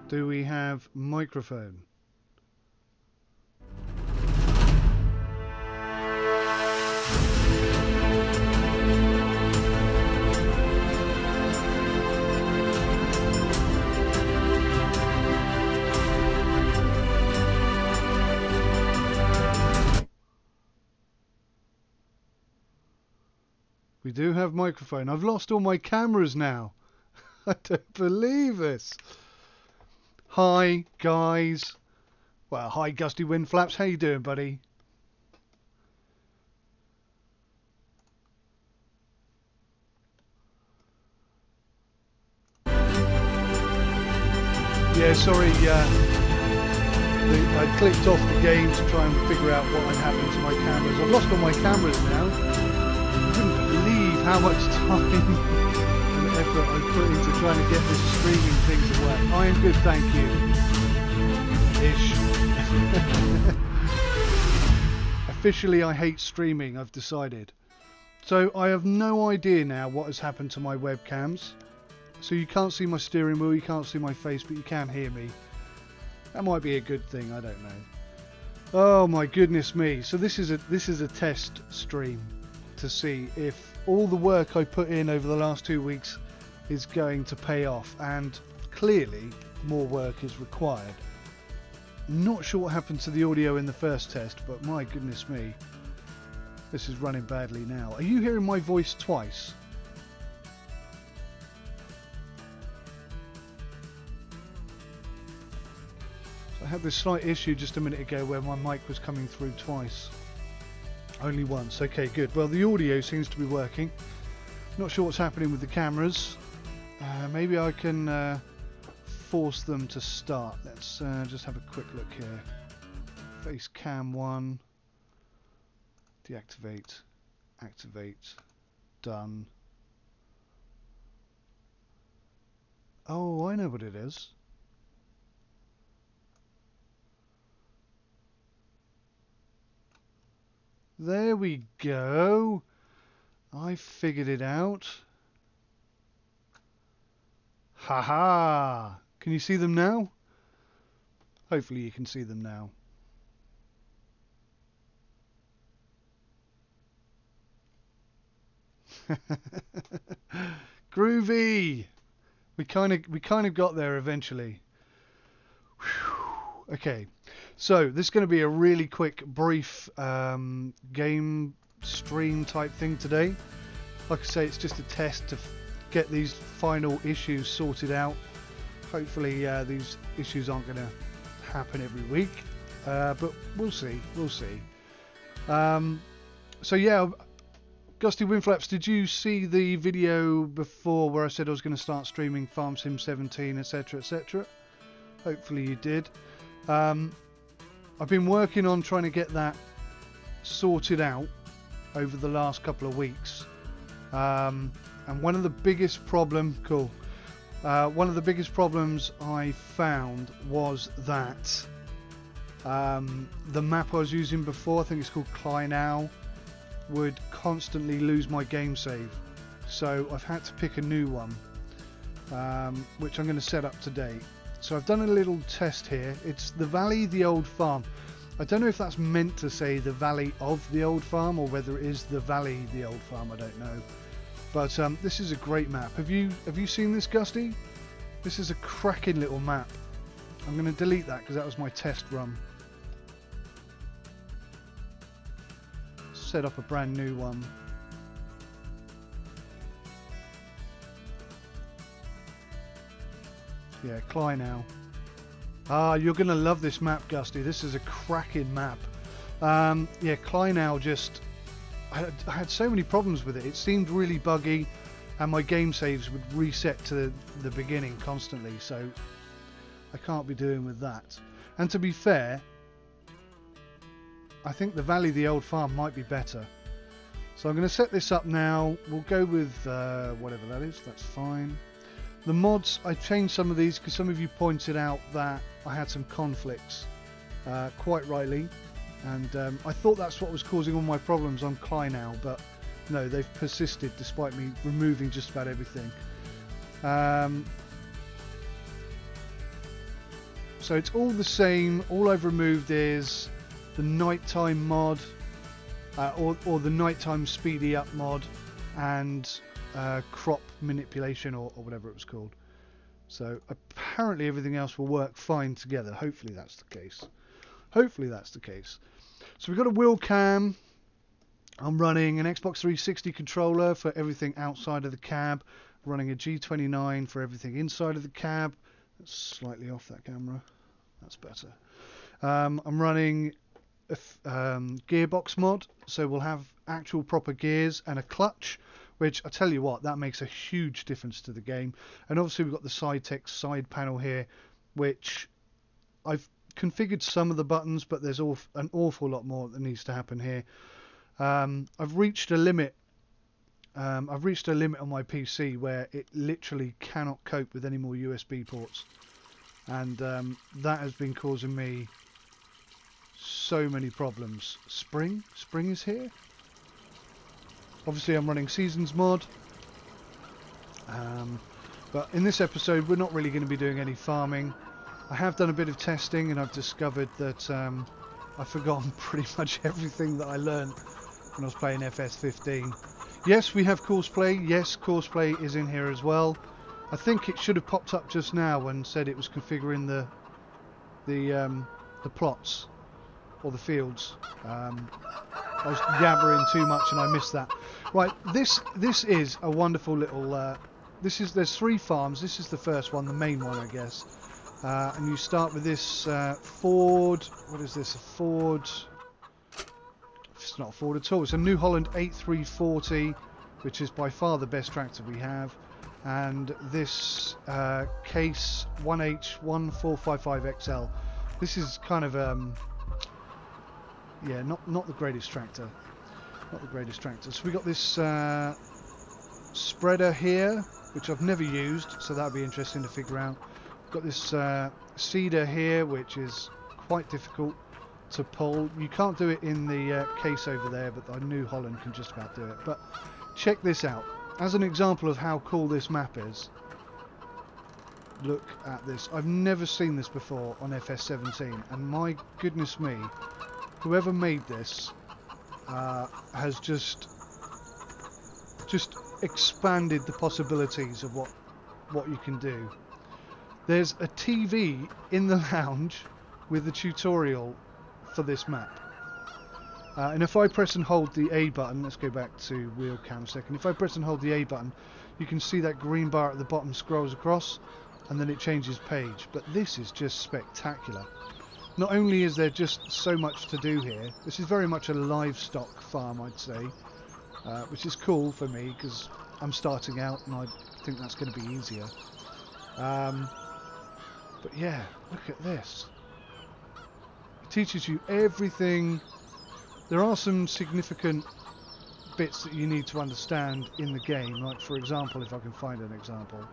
Do we have microphone? We do have microphone. I've lost all my cameras now. I don't believe this. Hi, guys. Well, hi, Gusty Windflaps. How you doing, buddy? Yeah, sorry. I clicked off the game to try and figure out what had happened to my cameras. I've lost all my cameras now. I couldn't believe how much time and effort I put into trying to get this streaming thing to work. I am good, thank you. Ish. Officially, I hate streaming, I've decided. So I have no idea now what has happened to my webcams. So you can't see my steering wheel, you can't see my face, but you can hear me. That might be a good thing, I don't know. Oh my goodness me. So this is a test stream to see if all the work I put in over the last 2 weeks is going to pay off, and clearly more work is required. Not sure what happened to the audio in the first test, but my goodness me, this is running badly now. Are you hearing my voice twice? I had this slight issue just a minute ago where my mic was coming through twice. Only once. Okay, good. Well, the audio seems to be working. Not sure what's happening with the cameras. Maybe I can force them to start. Let's just have a quick look here. Face cam 1. Deactivate. Activate. Done. Oh, I know what it is. There we go. I figured it out. Haha! Can you see them now? Hopefully you can see them now. Groovy! We kind of got there eventually. Whew. Okay. So this is going to be a really quick, brief game stream type thing today. Like I say, it's just a test to get these final issues sorted out. Hopefully these issues aren't going to happen every week, but we'll see. We'll see. So yeah, Gusty Windflaps, did you see the video before where I said I was going to start streaming Farm Sim 17, etc., etc.? Hopefully you did. I've been working on trying to get that sorted out over the last couple of weeks, and one of the biggest problems I found was that the map I was using before, I think it's called Kleinow, would constantly lose my game save. So I've had to pick a new one, which I'm going to set up today. So I've done a little test here. It's the Valley, the Old Farm. I don't know if that's meant to say the Valley of the Old Farm or whether it is the Valley, the Old Farm. I don't know. But this is a great map. Have you seen this, Gusty? This is a cracking little map. I'm going to delete that because that was my test run. Set up a brand new one. Yeah, Kleinow. Ah, you're going to love this map, Gusty. This is a cracking map. Yeah, Kleinow just... I had so many problems with it. It seemed really buggy, and my game saves would reset to the beginning constantly, so I can't be doing with that. And to be fair, I think the Valley, the Old Farm might be better. So I'm going to set this up now. We'll go with whatever that is. That's fine. The mods, I changed some of these because some of you pointed out that I had some conflicts, quite rightly, and I thought that's what was causing all my problems on Kleinow, but no, they've persisted despite me removing just about everything. So it's all the same. All I've removed is the nighttime mod, or the nighttime speedy up mod, and crop manipulation, or whatever it was called. So apparently everything else will work fine together. Hopefully that's the case. Hopefully that's the case. So we've got a wheel cam. I'm running an Xbox 360 controller for everything outside of the cab. Running a G29 for everything inside of the cab. That's slightly off that camera. That's better. I'm running a gearbox mod, so we'll have actual proper gears and a clutch, which I tell you what, that makes a huge difference to the game. And obviously we've got the SideTech side panel here, which I've configured some of the buttons, but there's an awful lot more that needs to happen here. I've reached a limit. I've reached a limit on my PC where it literally cannot cope with any more USB ports, and that has been causing me so many problems. Spring is here. Obviously I'm running Seasons mod, but in this episode we're not really going to be doing any farming. I have done a bit of testing and I've discovered that I've forgotten pretty much everything that I learned when I was playing FS15. Yes, we have courseplay. Yes, courseplay is in here as well. I think it should have popped up just now and said it was configuring the plots or the fields. I was yabbering too much and I missed that. Right, this is a wonderful little. There's 3 farms. This is the first one, the main one, I guess. And you start with this Ford. What is this? A Ford. It's not a Ford at all. It's a New Holland 8340, which is by far the best tractor we have. And this Case 1H1455XL. This is kind of yeah, not the greatest tractor. Not the greatest tractor. So we got this spreader here, which I've never used, so that'll be interesting to figure out. We've got this seeder here, which is quite difficult to pull. You can't do it in the case over there, but the New Holland can just about do it. But check this out. As an example of how cool this map is, look at this. I've never seen this before on FS17, and my goodness me, whoever made this has just expanded the possibilities of what you can do. There's a TV in the lounge with a tutorial for this map. And if I press and hold the A button, let's go back to wheel cam a second. If I press and hold the A button, you can see that green bar at the bottom scrolls across and then it changes page. But this is just spectacular. Not only is there just so much to do here, this is very much a livestock farm, I'd say, which is cool for me because I'm starting out and I think that's going to be easier. But yeah, look at this. It teaches you everything. There are some significant bits that you need to understand in the game, like for example, if I can find an example.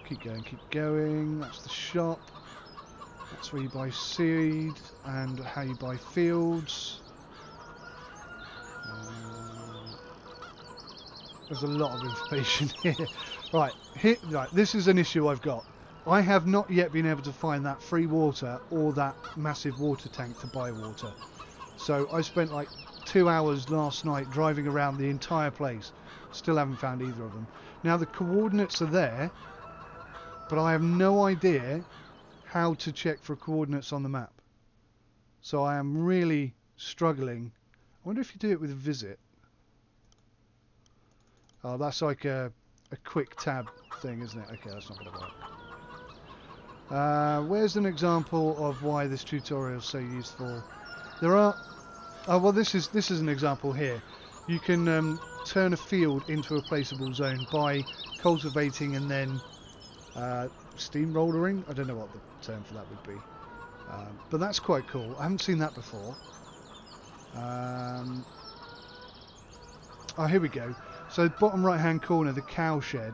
Keep going, that's the shop. That's where you buy seed and how you buy fields. There's a lot of information here. Right, this is an issue I've got. I have not yet been able to find that free water or that massive water tank to buy water. So I spent like 2 hours last night driving around the entire place. Still haven't found either of them. Now the coordinates are there, but I have no idea how to check for coordinates on the map. So I am really struggling. I wonder if you do it with visit. Oh, that's like a quick tab thing, isn't it? Okay, that's not going to work. Where's an example of why this tutorial is so useful? There are. Oh well, this is an example here. You can turn a field into a placeable zone by cultivating and then steamrollering. I don't know what the term for that would be, but that's quite cool. I haven't seen that before. Oh, here we go. So bottom right hand corner, the cow shed,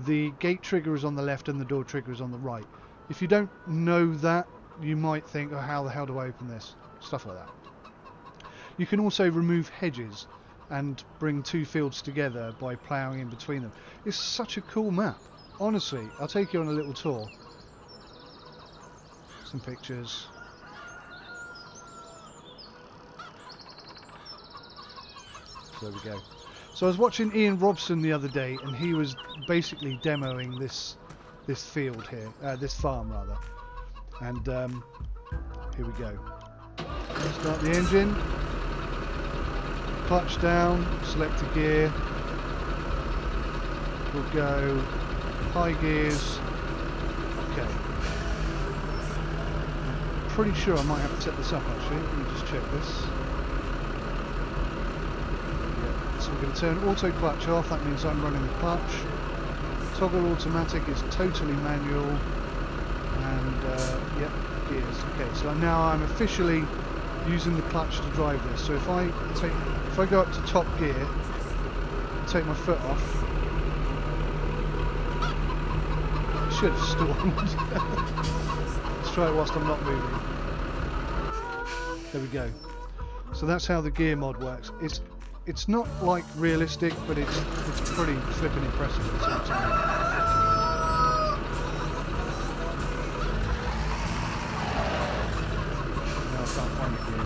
the gate trigger is on the left and the door trigger is on the right. If you don't know that, you might think, oh, how the hell do I open this? Stuff like that. You can also remove hedges and bring 2 fields together by ploughing in between them. It's such a cool map. honestly, I'll take you on a little tour. Some pictures. There we go. So I was watching Ian Robson the other day, and he was basically demoing this field here, this farm rather. And here we go. Start the engine. Clutch down. Select a gear. We'll go high gears. Okay. Pretty sure I might have to set this up actually. Let me just check this. Yeah. So we're going to turn auto clutch off. That means I'm running the clutch. Toggle automatic is totally manual. And yep, gears. Okay, so now I'm officially using the clutch to drive this. So if I go up to top gear, take my foot off. Should have stormed. Let's try it whilst I'm not moving. There we go. So that's how the gear mod works. It's not like realistic, but it's pretty flipping impressive at the same time. No, I can't find the gear.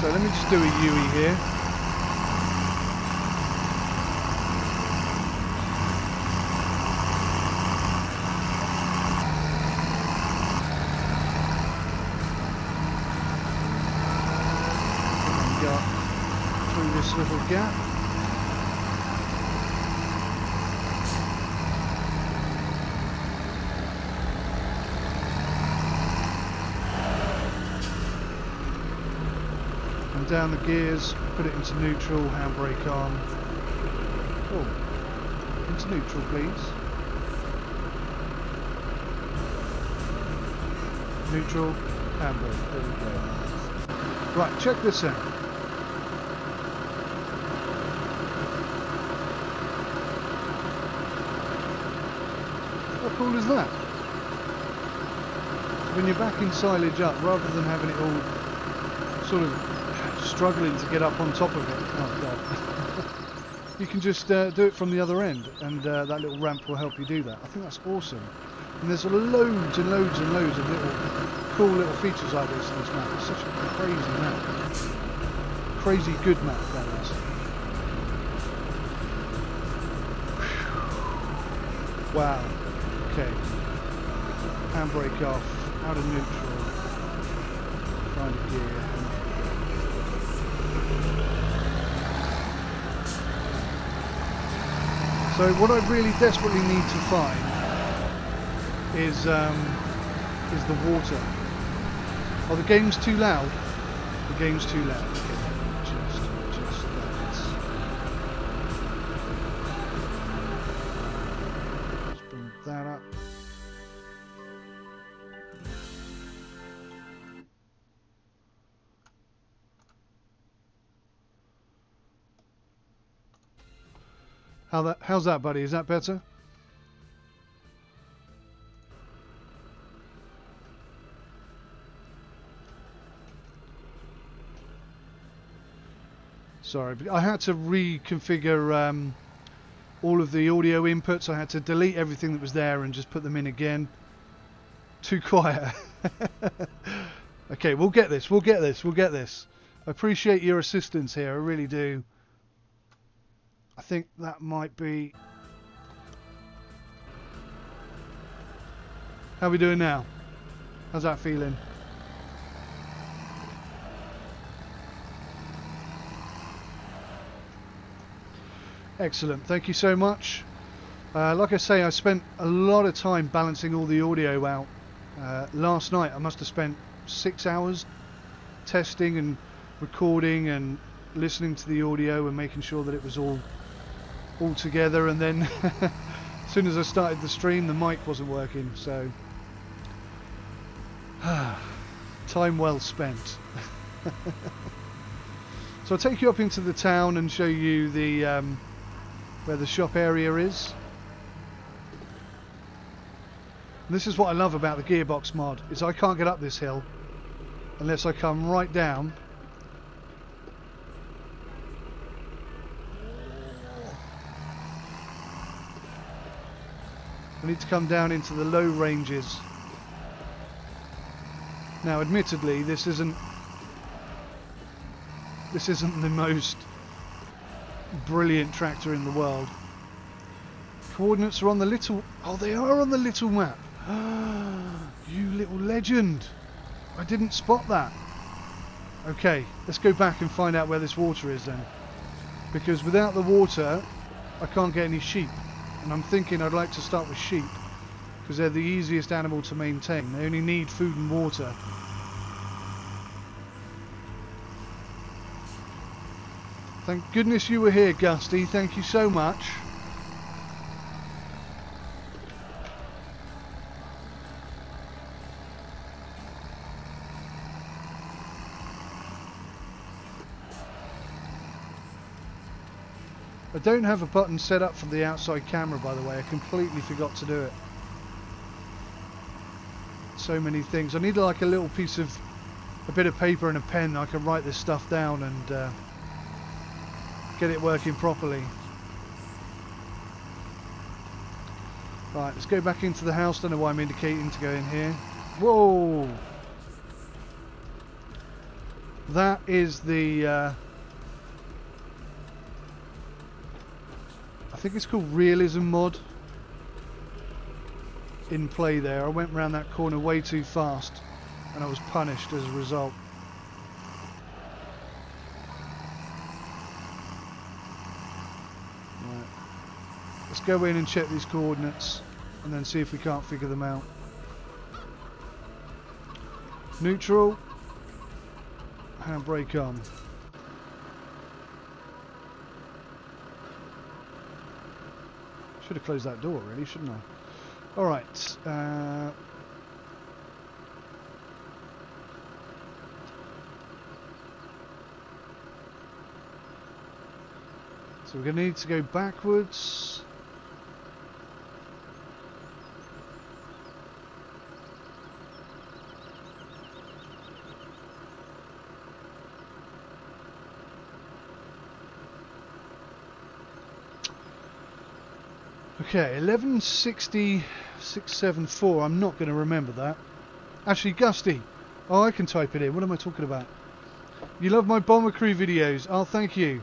So let me just do a UE here. And go through this little gap. Down the gears, put it into neutral, handbrake on. Oh, into neutral please. Neutral, handbrake, there we go. Right, check this out. How cool is that? When you're backing silage up, rather than having it all sort of struggling to get up on top of it, oh god, you can just do it from the other end, and that little ramp will help you do that. I think that's awesome. And there's loads and loads and loads of little cool little features like this in this map. It's such a crazy map. Crazy good map, that is. Wow. Okay. Handbrake off, out of neutral, find a gear. So what I really desperately need to find is the water. Oh, the game's too loud. The game's too loud. Okay. Just let's bring that up. How's that, buddy? Is that better? Sorry, but I had to reconfigure all of the audio inputs. I had to delete everything that was there and just put them in again. Too quiet. Okay, we'll get this. We'll get this. We'll get this. I appreciate your assistance here. I really do. I think that might be... How are we doing now? How's that feeling? Excellent. Thank you so much. Like I say, I spent a lot of time balancing all the audio out. Last night I must have spent 6 hours testing and recording and listening to the audio and making sure that it was all together, and then as soon as I started the stream the mic wasn't working, so time well spent. So I'll take you up into the town and show you the where the shop area is. And this is what I love about the gearbox mod, is I can't get up this hill. unless I come right down. I need to come down into the low ranges. Now, admittedly, this isn't the most brilliant tractor in the world. Coordinates are on the little... Oh, they are on the little map. You little legend. I didn't spot that. Okay, let's go back and find out where this water is then. Because without the water, I can't get any sheep. And I'm thinking I'd like to start with sheep, because they're the easiest animal to maintain. They only need food and water. Thank goodness you were here, Gusty. Thank you so much. I don't have a button set up for the outside camera, by the way. I completely forgot to do it. So many things. I need like a little piece of, a bit of paper and a pen. I can write this stuff down and get it working properly. Right, let's go back into the house. Don't know why I'm indicating to go in here. Whoa! That is the... I think it's called realism mod in play there. I went round that corner way too fast and I was punished as a result. Right. Let's go in and check these coordinates and then see if we can't figure them out. Neutral, handbrake on. Should have closed that door, really, shouldn't I? Alright. So we're going to need to go backwards. Okay, 1160,674. I'm not going to remember that. Actually, Gusty. Oh, I can type it in. What am I talking about? You love my Bomber Crew videos. Oh, thank you.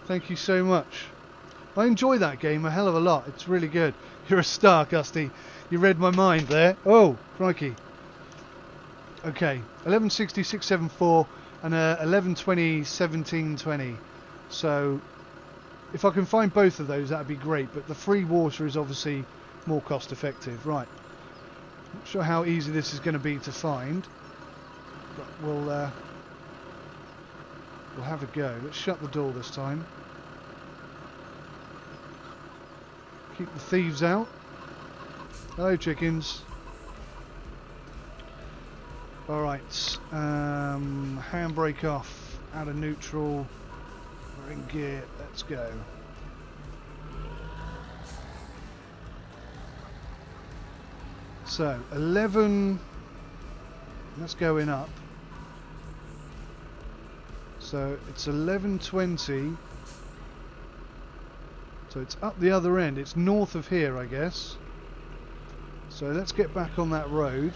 Thank you so much. I enjoy that game a hell of a lot. It's really good. You're a star, Gusty. You read my mind there. Oh, crikey. Okay, 1160,674 and 1120,1720. So... if I can find both of those, that'd be great, but the free water is obviously more cost effective. Right, not sure how easy this is going to be to find, but we'll have a go. Let's shut the door this time. Keep the thieves out. Hello, chickens. Alright, handbrake off, out of neutral. We're in gear, let's go. So 11, that's going up. So it's 1120. So it's up the other end, it's north of here, I guess. So let's get back on that road.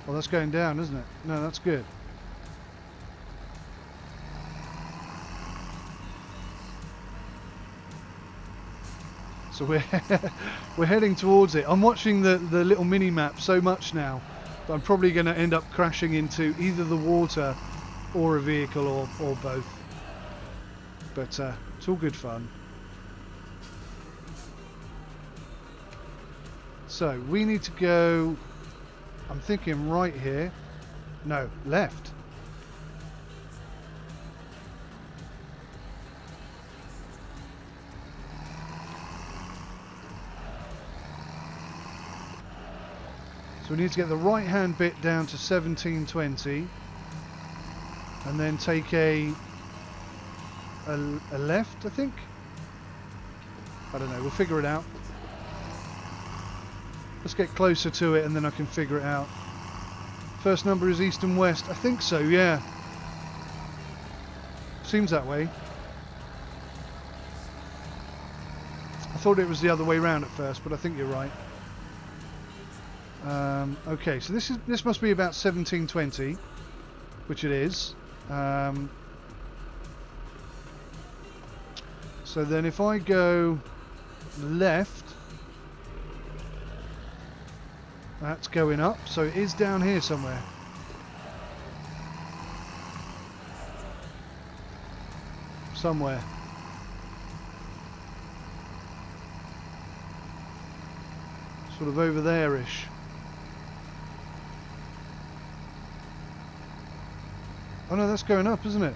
Well, that's going down, isn't it? No, that's good. So we're heading towards it. I'm watching the little mini map so much now that I'm probably going to end up crashing into either the water or a vehicle or both. But it's all good fun. So we need to go, I'm thinking right here. No, left. So we need to get the right hand bit down to 1720. and then take a left, I think. I don't know, we'll figure it out. Let's get closer to it and then I can figure it out. First number is east and west. I think so, yeah. Seems that way. I thought it was the other way round at first, but I think you're right. Okay, so this must be about 1720, which it is. So then if I go left, that's going up, so it is down here somewhere. Somewhere. Sort of over there-ish. Oh no, that's going up, isn't it?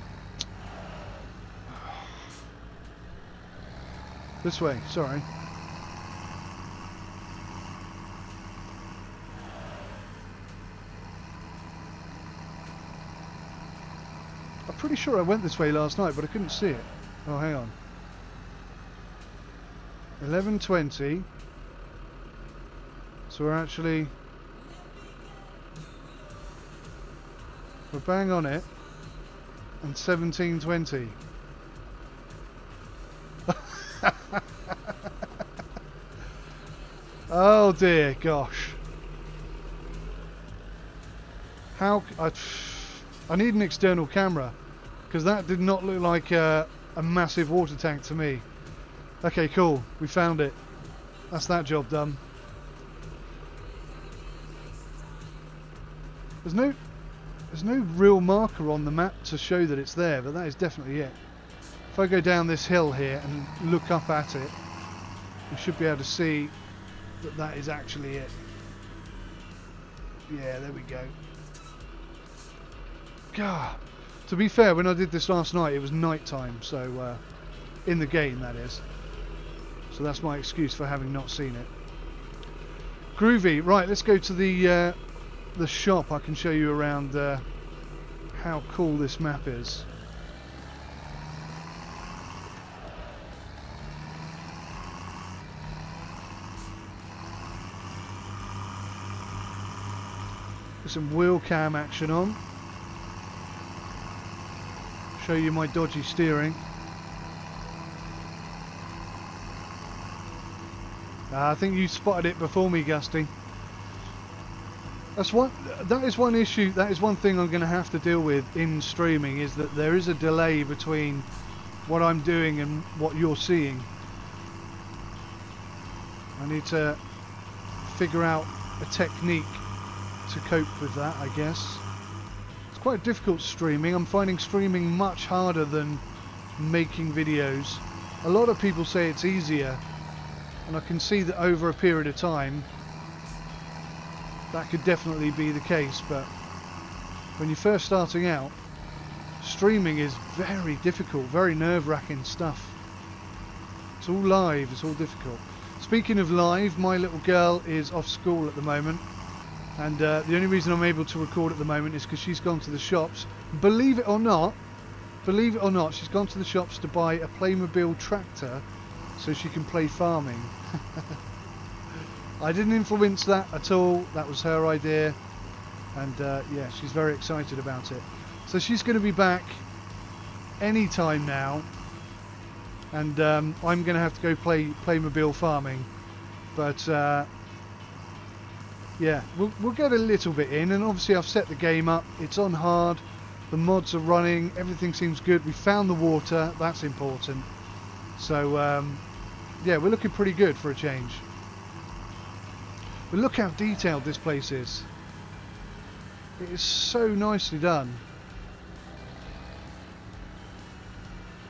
This way, sorry. I'm pretty sure I went this way last night, but I couldn't see it. Oh, hang on. 11:20. So we're bang on it, and 17:20. Oh dear, gosh. How I need an external camera, because that did not look like a massive water tank to me. Okay, cool. We found it. That's that job done. There's no real marker on the map to show that it's there, but that is definitely it. If I go down this hill here and look up at it, we should be able to see that that is actually it. Yeah, there we go. God. To be fair, when I did this last night, it was night time, so in the game, that is. So that's my excuse for having not seen it. Groovy. Right, let's go to the shop. I can show you around how cool this map is. There's some wheel cam action on. Show you my dodgy steering. I think you spotted it before me, Gusty. That is one issue, that is one thing I'm going to have to deal with in streaming, is that there is a delay between what I'm doing and what you're seeing. I need to figure out a technique to cope with that, I guess. It's quite difficult streaming. I'm finding streaming much harder than making videos. A lot of people say it's easier, and I can see that over a period of time that could definitely be the case, but when you're first starting out, streaming is very difficult, very nerve-wracking stuff. It's all live, it's all difficult. Speaking of live, my little girl is off school at the moment, and the only reason I'm able to record at the moment is because she's gone to the shops. Believe it or not, she's gone to the shops to buy a Playmobil tractor so she can play farming. I didn't influence that at all. That was her idea, and yeah, she's very excited about it. So she's going to be back any time now, and I'm going to have to go play Playmobil farming. But yeah, we'll get a little bit in, and obviously I've set the game up. It's on hard. The mods are running. Everything seems good. We found the water. That's important. So yeah, we're looking pretty good for a change. But look how detailed this place is. It is so nicely done.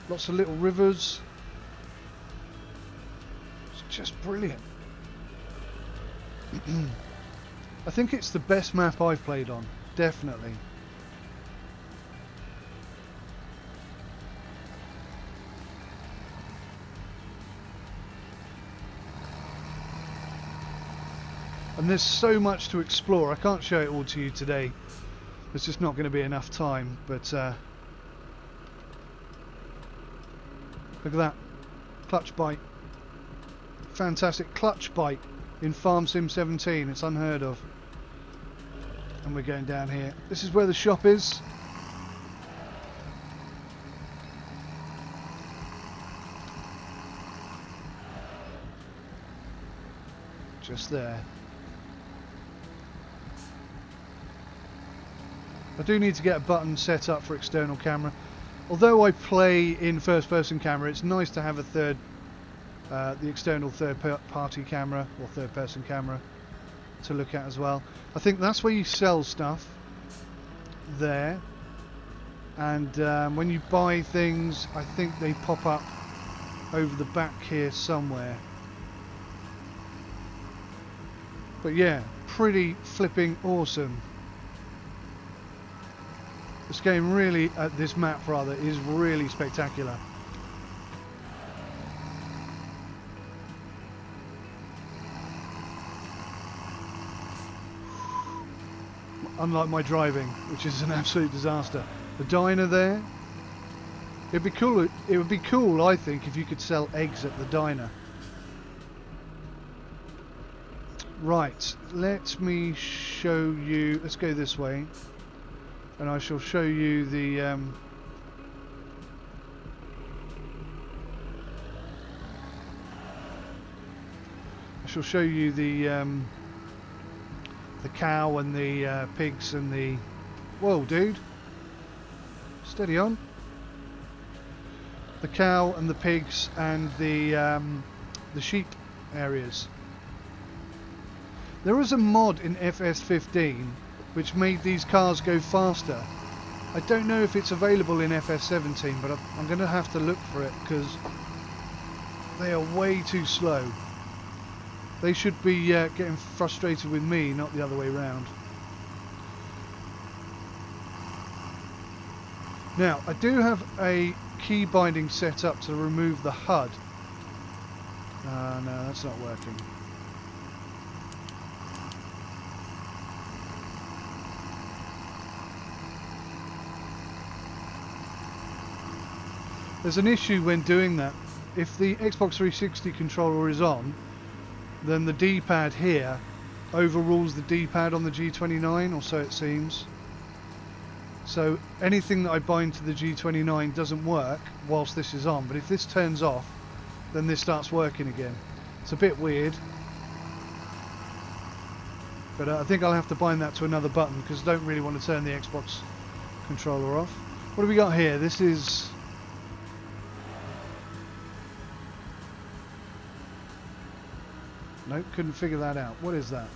Lots of little rivers. It's just brilliant. I think it's the best map I've played on, definitely. And there's so much to explore. I can't show it all to you today. There's just not going to be enough time. But Look at that. Clutch bite. Fantastic clutch bite in Farm Sim 17. It's unheard of. And we're going down here. This is where the shop is. Just there. I do need to get a button set up for external camera. Although I play in first person camera, it's nice to have a the external third party camera or third person camera to look at as well. I think that's where you sell stuff there, and when you buy things I think they pop up over the back here somewhere. But yeah, pretty flipping awesome. This game really, this map rather, is really spectacular. Unlike my driving, which is an absolute disaster. The diner there. It'd be cool. It would be cool, I think, if you could sell eggs at the diner. Right, let me show you. Let's go this way, and I shall show you the. I shall show you the cow and the pigs and the. Whoa, dude! Steady on. The cow and the pigs and the sheep areas. There was a mod in FS15 which made these cars go faster. I don't know if it's available in FS17, but I'm going to have to look for it because they are way too slow. They should be getting frustrated with me, not the other way around. Now, I do have a key binding set up to remove the HUD. No, that's not working. There's an issue when doing that. If the Xbox 360 controller is on, then the D-pad here overrules the D-pad on the G29, or so it seems. So anything that I bind to the G29 doesn't work whilst this is on, but if this turns off, then this starts working again. It's a bit weird, but I think I'll have to bind that to another button because I don't really want to turn the Xbox controller off. What have we got here? This is... Nope, couldn't figure that out. What is that?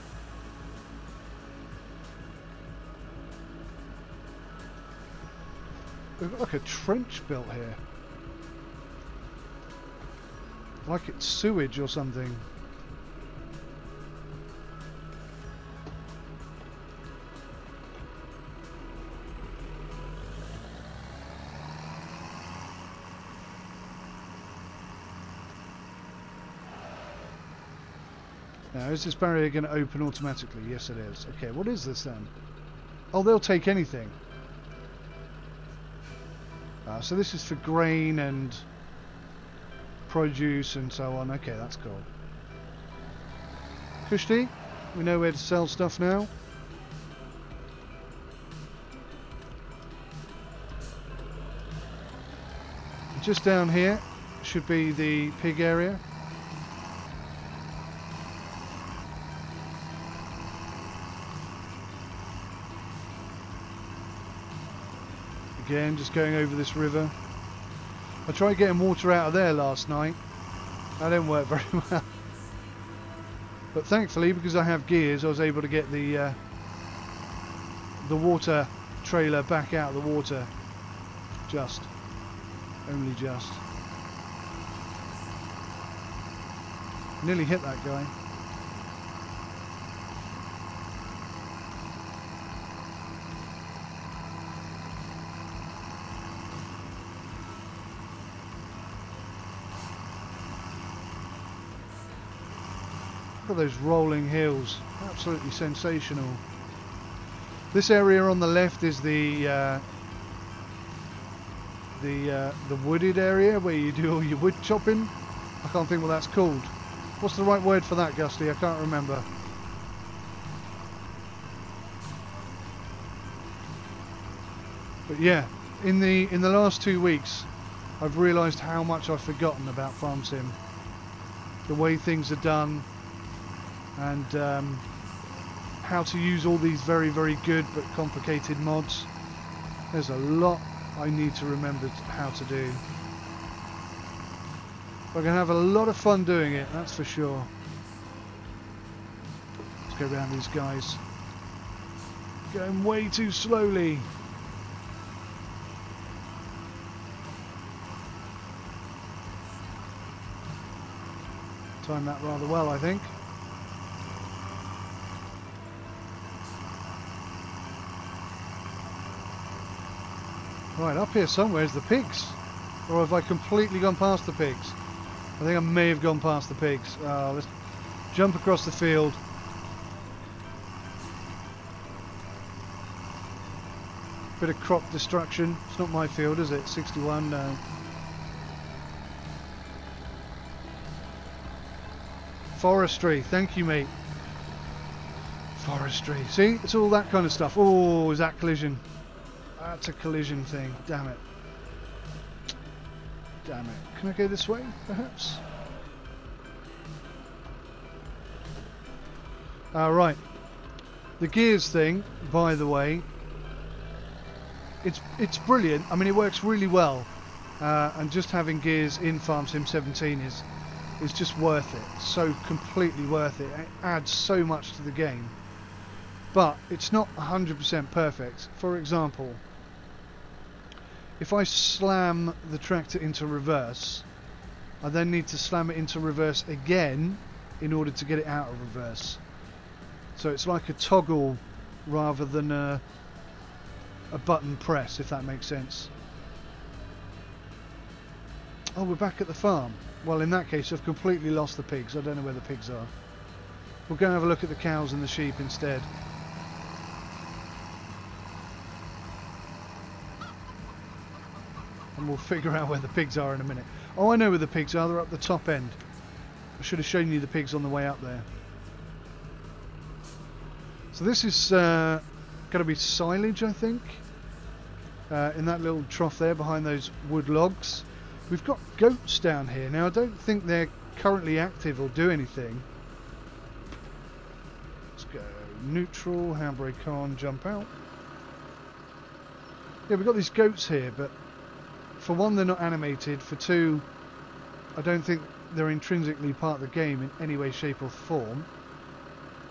We've got like a trench built here. Like it's sewage or something. Now, is this barrier going to open automatically? Yes, it is. Okay, what is this then? Oh, they'll take anything. So this is for grain and produce and so on. Okay, that's cool. Gusty, we know where to sell stuff now. Just down here should be the pig area. Again, just going over this river. I tried getting water out of there last night. That didn't work very well. But thankfully, because I have gears, I was able to get the water trailer back out of the water. Just. Only just. Nearly hit that guy. Look at those rolling hills, absolutely sensational. This area on the left is the the wooded area where you do all your wood chopping. I can't think what that's called. What's the right word for that, Gusty? I can't remember. But yeah, in the last 2 weeks, I've realised how much I've forgotten about Farm Sim, the way things are done, and how to use all these very, very good but complicated mods. There's a lot I need to remember how to do. We're going to have a lot of fun doing it, that's for sure. Let's go around these guys. Going way too slowly. Timed that rather well, I think. Right, up here somewhere is the pigs. Or have I completely gone past the pigs? I think I may have gone past the pigs. Let's jump across the field. Bit of crop destruction. It's not my field, is it? 61, no. Forestry, thank you, mate. Forestry. See, it's all that kind of stuff. Oh, is that collision? That's a collision thing. Damn it. Damn it. Can I go this way, perhaps? Right. The gears thing, by the way, it's brilliant. I mean, it works really well. And just having gears in Farm Sim 17 is just worth it. So completely worth it. It adds so much to the game. But it's not 100% perfect. For example, if I slam the tractor into reverse, I then need to slam it into reverse again in order to get it out of reverse. So it's like a toggle rather than a button press, if that makes sense. Oh, we're back at the farm. Well, in that case, I've completely lost the pigs. I don't know where the pigs are. We'll go and have a look at the cows and the sheep instead. And we'll figure out where the pigs are in a minute. Oh, I know where the pigs are. They're up the top end. I should have shown you the pigs on the way up there. So this is going to be silage, I think. In that little trough there behind those wood logs. We've got goats down here. Now, I don't think they're currently active or do anything. Let's go neutral, handbrake on, jump out. Yeah, we've got these goats here, but for one, they're not animated. For two, I don't think they're intrinsically part of the game in any way, shape or form.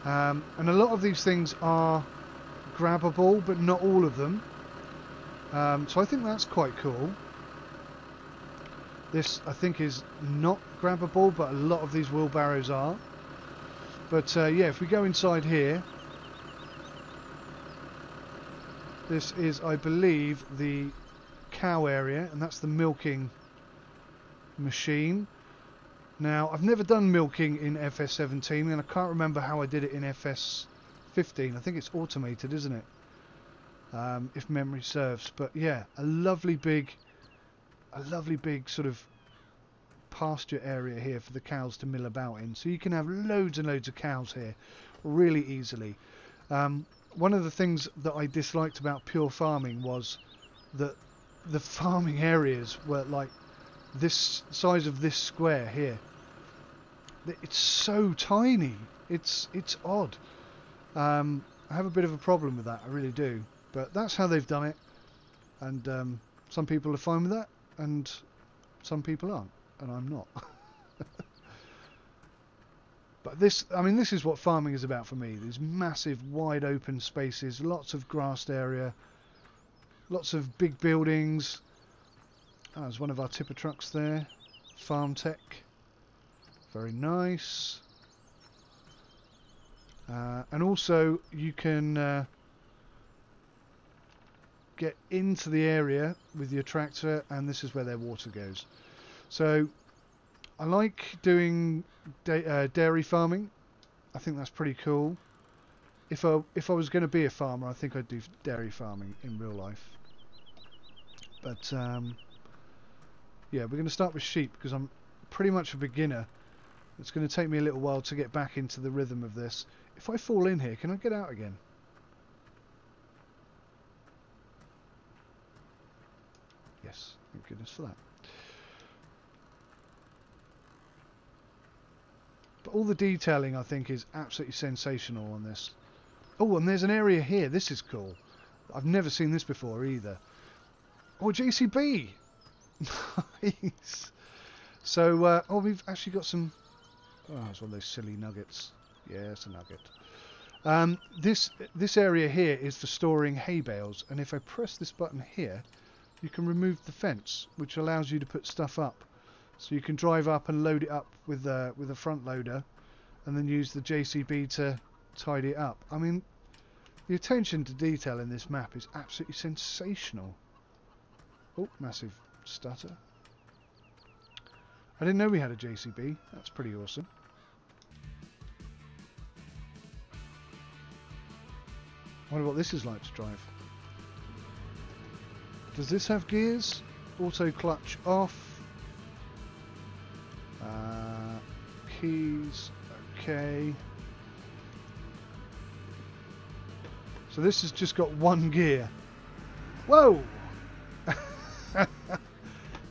And a lot of these things are grabbable, but not all of them. So I think that's quite cool. This, I think, is not grabbable, but a lot of these wheelbarrows are. But yeah, if we go inside here, this is, I believe, the cow area, and that's the milking machine. Now, I've never done milking in FS17, and I can't remember how I did it in FS15. I think it's automated, isn't it? If memory serves. But yeah, a lovely big sort of pasture area here for the cows to mill about in. So you can have loads and loads of cows here really easily. One of the things that I disliked about pure farming was that the farming areas were like this size of this square here. It's so tiny. It's odd. I have a bit of a problem with that, I really do. But that's how they've done it, and some people are fine with that, and some people aren't, and I'm not. But this, I mean, this is what farming is about for me. These massive, wide open spaces, lots of grassed area, lots of big buildings. Oh, there's one of our tipper trucks there. Farm Tech. Very nice. And also, you can get into the area with your tractor, and this is where their water goes. So I like doing dairy farming. I think that's pretty cool. If I was going to be a farmer, I think I'd do dairy farming in real life. But Yeah, we're going to start with sheep because I'm pretty much a beginner. It's going to take me a little while to get back into the rhythm of this. If I fall in here, can I get out again? Yes, thank goodness for that. But all the detailing, I think, is absolutely sensational on this. Oh, and there's an area here. This is cool. I've never seen this before either. Oh, JCB! Nice! So, oh, we've actually got some... Oh, it's one of those silly nuggets. Yeah, it's a nugget. This area here is for storing hay bales, and if I press this button here, you can remove the fence, which allows you to put stuff up. So you can drive up and load it up with a front loader, and then use the JCB to tidy it up. I mean, the attention to detail in this map is absolutely sensational. Oh, massive stutter. I didn't know we had a JCB. That's pretty awesome. I wonder what this is like to drive. Does this have gears? Auto clutch off. Keys. Okay. So this has just got one gear. Whoa!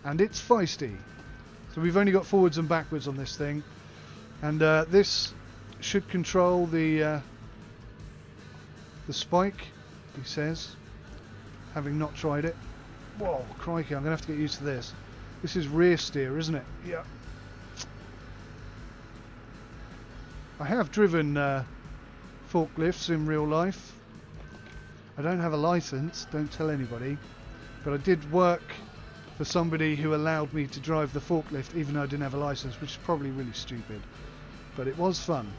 And it's feisty. So we've only got forwards and backwards on this thing. And this should control the spike, he says, having not tried it. Whoa, crikey, I'm going to have to get used to this. This is rear steer, isn't it? Yeah. I have driven forklifts in real life. I don't have a license, don't tell anybody. But I did work for somebody who allowed me to drive the forklift even though I didn't have a license, which is probably really stupid. But it was fun.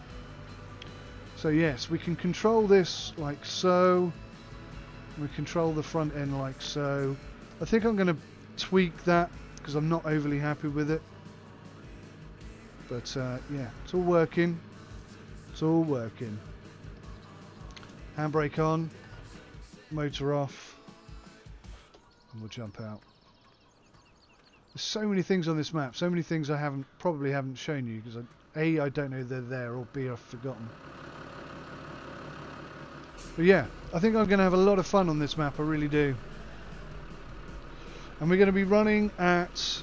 So yes, we can control this like so. We control the front end like so. I think I'm going to tweak that because I'm not overly happy with it. But yeah, it's all working. It's all working. Handbrake on, motor off, and we'll jump out. There's so many things on this map, so many things I probably haven't shown you because A, I don't know they're there, or B, I've forgotten. But yeah, I think I'm going to have a lot of fun on this map, I really do. And we're going to be running at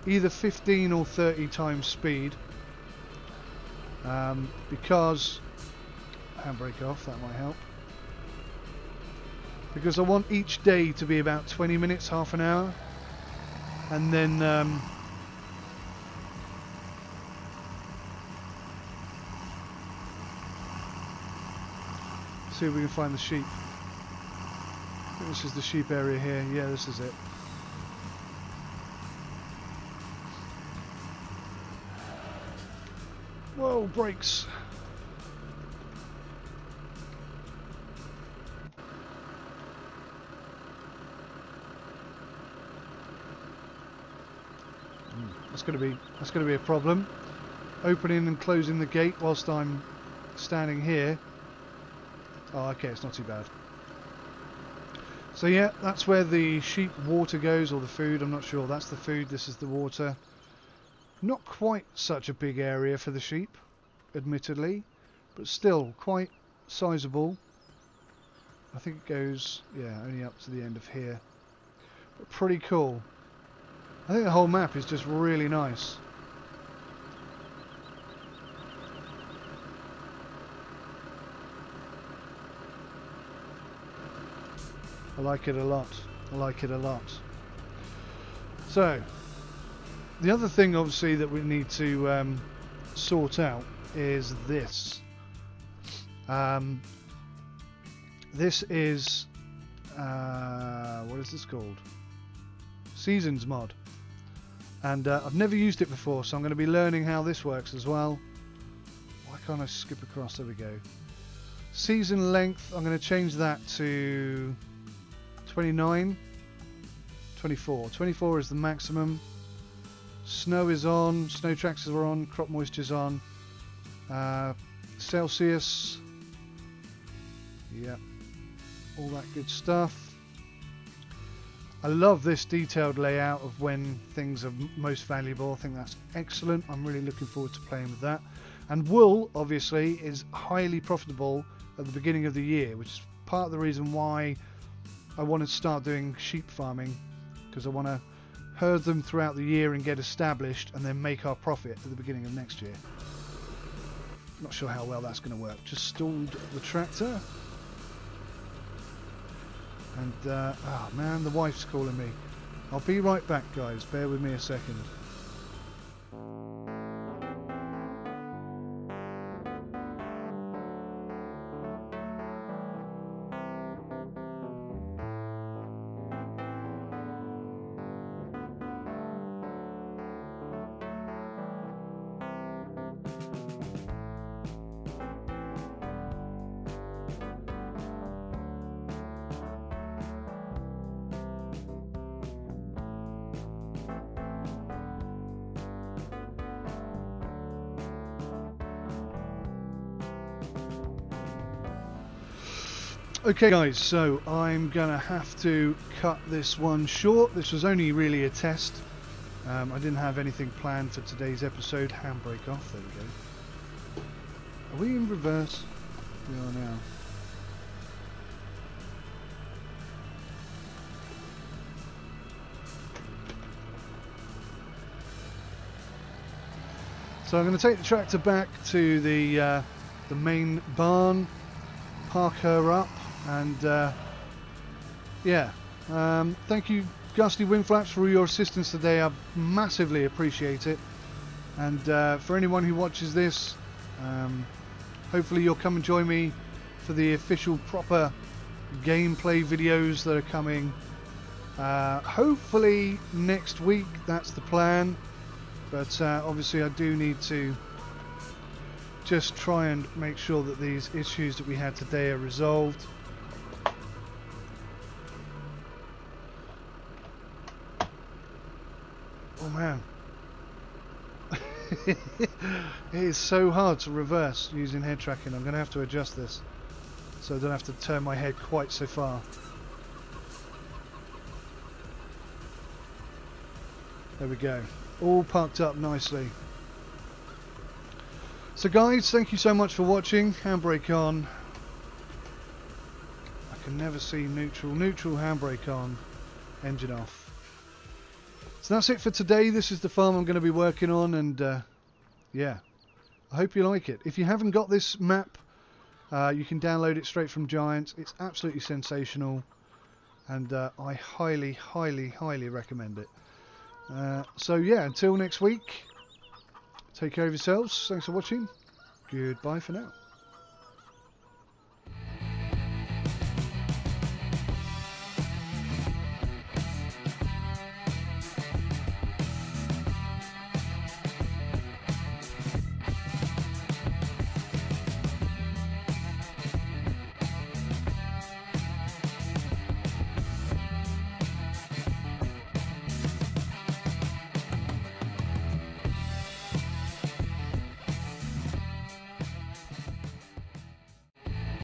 either 15 or 30 times speed. Because, handbrake off, that might help. Because I want each day to be about 20 minutes, half an hour. And then see if we can find the sheep. I think this is the sheep area here. Yeah, this is it. Whoa, brakes. That's gonna be a problem. Opening and closing the gate whilst I'm standing here. Oh, okay, it's not too bad. So yeah, that's where the sheep water goes, or the food, I'm not sure. That's the food, this is the water. Not quite such a big area for the sheep, admittedly, but still quite sizable. I think it goes, yeah, only up to the end of here. But pretty cool. I think the whole map is just really nice. I like it a lot. I like it a lot. So, the other thing obviously that we need to sort out is this. This is, what is this called? Seasons mod. And I've never used it before, so I'm going to be learning how this works as well. Why can't I skip across? There we go. Season length, I'm going to change that to 29. 24. 24 is the maximum. Snow is on, snow tracks are on, crop moisture's on. Celsius. Yeah. All that good stuff. I love this detailed layout of when things are most valuable. I think that's excellent. I'm really looking forward to playing with that. And wool, obviously, is highly profitable at the beginning of the year, which is part of the reason why I want to start doing sheep farming, because I want to herd them throughout the year and get established and then make our profit at the beginning of next year. Not sure how well that's going to work. Just stalled the tractor. And, oh man, the wife's calling me. I'll be right back, guys. Bear with me a second. Okay guys, so I'm gonna have to cut this one short. This was only really a test. I didn't have anything planned for today's episode. Handbrake off, there we go. Are we in reverse? We are now. So I'm going to take the tractor back to the main barn, park her up, and yeah, thank you Gusty Windflaps for your assistance today. I massively appreciate it. And for anyone who watches this, hopefully you'll come and join me for the official proper gameplay videos that are coming. Hopefully next week, that's the plan. But obviously I do need to just try and make sure that these issues that we had today are resolved. Oh man. It is so hard to reverse using head tracking. I'm going to have to adjust this so I don't have to turn my head quite so far. There we go. All parked up nicely. So guys, thank you so much for watching. Handbrake on. I can never see neutral. Neutral, handbrake on. Engine off. So that's it for today. This is the farm I'm going to be working on, and yeah, I hope you like it. If you haven't got this map, you can download it straight from Giants. It's absolutely sensational, and I highly, highly, highly recommend it. So yeah, until next week, take care of yourselves. Thanks for watching. Goodbye for now.